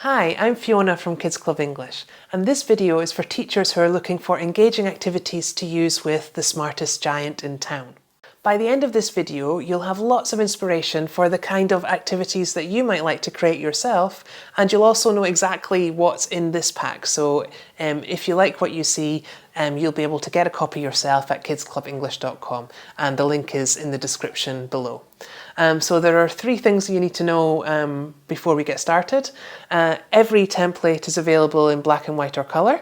Hi, I'm Fiona from Kids Club English, and this video is for teachers who are looking for engaging activities to use with the smartest giant in town. By the end of this video, you'll have lots of inspiration for the kind of activities that you might like to create yourself, and you'll also know exactly what's in this pack. So if you like what you see, you'll be able to get a copy yourself at kidsclubenglish.com, and the link is in the description below. So there are 3 things you need to know before we get started. Every template is available in black and white or colour.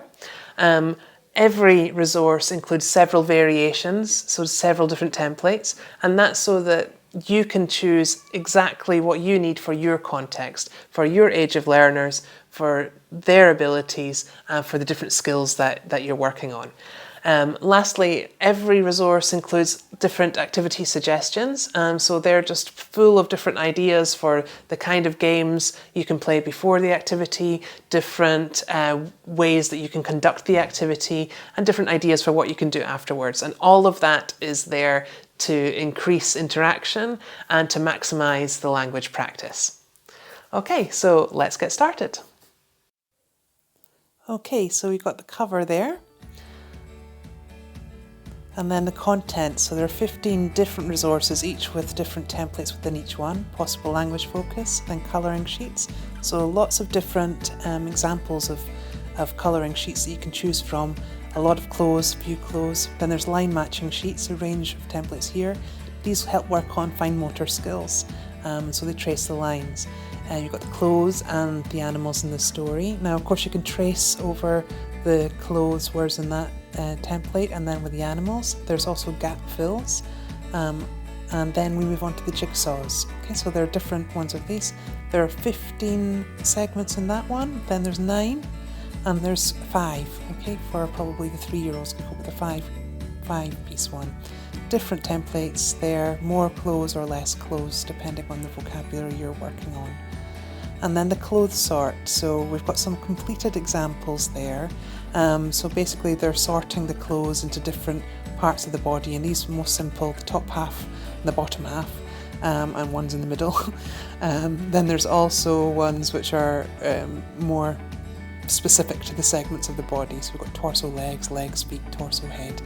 Every resource includes several variations, so several different templates, and that's so that you can choose exactly what you need for your context, for your age of learners, for their abilities, and for the different skills that you're working on. Lastly, every resource includes different activity suggestions, so they're just full of different ideas for the kind of games you can play before the activity, different ways that you can conduct the activity, and different ideas for what you can do afterwards. And all of that is there to increase interaction and to maximize the language practice. Okay, so let's get started. Okay, so we've got the cover there. And then the content, so there are 15 different resources, each with different templates within each one, possible language focus, then colouring sheets. So lots of different examples of colouring sheets that you can choose from. A lot of clothes, few clothes. Then there's line matching sheets, a range of templates here. These help work on fine motor skills, so they trace the lines. You've got the clothes and the animals in the story. Now, of course, you can trace over the clothes, words in that template, and then with the animals. There's also gap fills, and then we move on to the jigsaws. Okay, so there are different ones of these. There are 15 segments in that one, then there's 9, and there's 5, okay, for probably the 3-year-olds can cope with a 5-piece one. Different templates there, more clothes or less clothes, depending on the vocabulary you're working on. And then the clothes sort, so we've got some completed examples there. So basically they're sorting the clothes into different parts of the body, and these are most simple, the top half and the bottom half, and one's in the middle. Then there's also ones which are more specific to the segments of the body. So we've got torso, legs, feet, torso, head.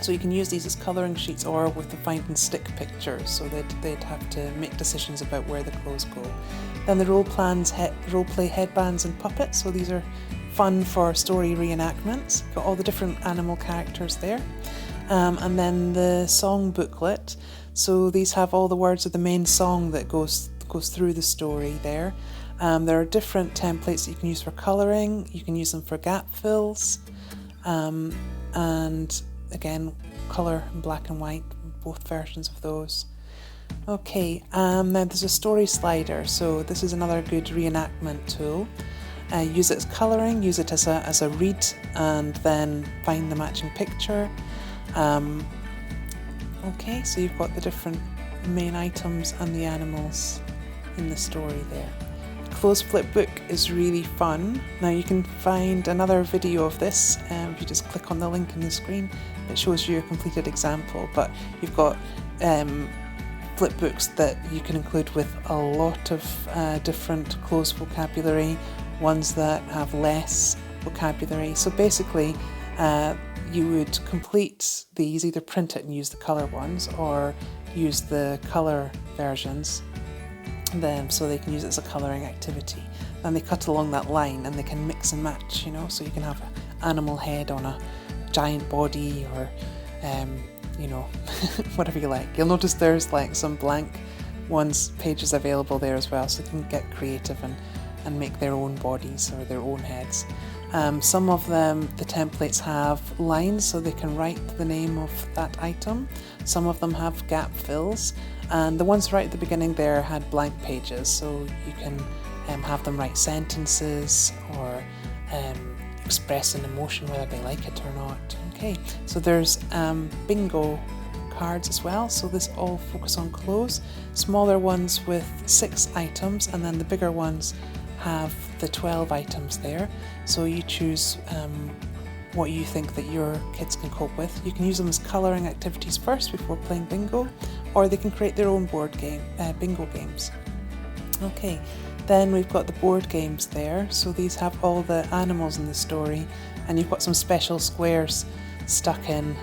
So you can use these as colouring sheets or with the find and stick pictures, so they'd have to make decisions about where the clothes go. Then the role play headbands and puppets, so these are fun for story reenactments. Got all the different animal characters there. And then the song booklet, so these have all the words of the main song that goes through the story there. There are different templates that you can use for colouring, you can use them for gap fills, and again, colour in black and white, both versions of those. Okay, then there's a story slider, so this is another good reenactment tool. Use it as colouring, use it as a read, and then find the matching picture. Okay, so you've got the different main items and the animals in the story there. Clothes flip book is really fun. Now you can find another video of this if you just click on the link in the screen. It shows you a completed example, but you've got flip books that you can include with a lot of different clothes vocabulary, ones that have less vocabulary. So basically you would complete these, either print it and use the colour ones or use the colour versions, then so they can use it as a colouring activity. And they cut along that line and they can mix and match, you know, so you can have an animal head on a giant body, or you know, whatever you like. You'll notice there's like some blank pages available there as well, so they can get creative and make their own bodies or their own heads. Some of them, the templates have lines so they can write the name of that item. Some of them have gap fills, and the ones right at the beginning there had blank pages, so you can have them write sentences or express an emotion, whether they like it or not. Okay, so there's bingo cards as well, so this all focus on clothes. Smaller ones with 6 items, and then the bigger ones have the 12 items there, so you choose what you think that your kids can cope with. You can use them as colouring activities first before playing bingo, or they can create their own board game, bingo games. Okay, Then we've got the board games there. So these have all the animals in the story, and you've got some special squares stuck in,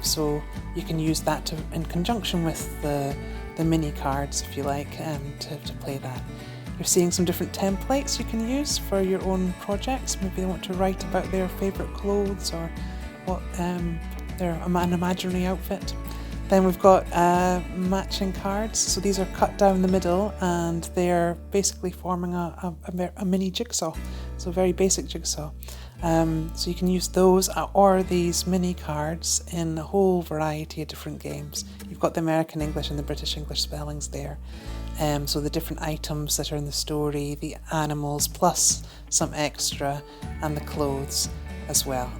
so you can use that in conjunction with the mini cards, if you like, to play that. You're seeing some different templates you can use for your own projects. Maybe they want to write about their favourite clothes or what an imaginary outfit. Then we've got matching cards. So these are cut down the middle and they're basically forming a mini jigsaw. So a very basic jigsaw. So you can use those or these mini cards in a whole variety of different games. You've got the American English and the British English spellings there. So the different items that are in the story, the animals plus some extra, and the clothes as well.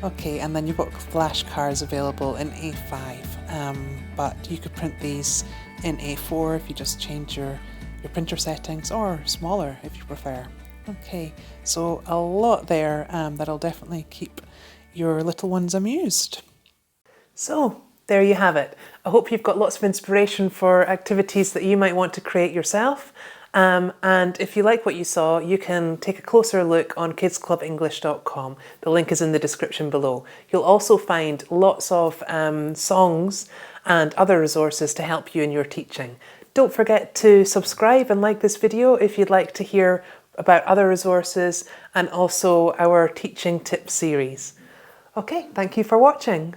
Okay, and then you've got flashcards available in A5, but you could print these in A4 if you just change your printer settings, or smaller if you prefer. Okay, so a lot there that'll definitely keep your little ones amused. So there you have it. I hope you've got lots of inspiration for activities that you might want to create yourself. And if you like what you saw, you can take a closer look on kidsclubenglish.com. The link is in the description below. You'll also find lots of songs and other resources to help you in your teaching. Don't forget to subscribe and like this video if you'd like to hear about other resources and also our teaching tips series. Okay, thank you for watching.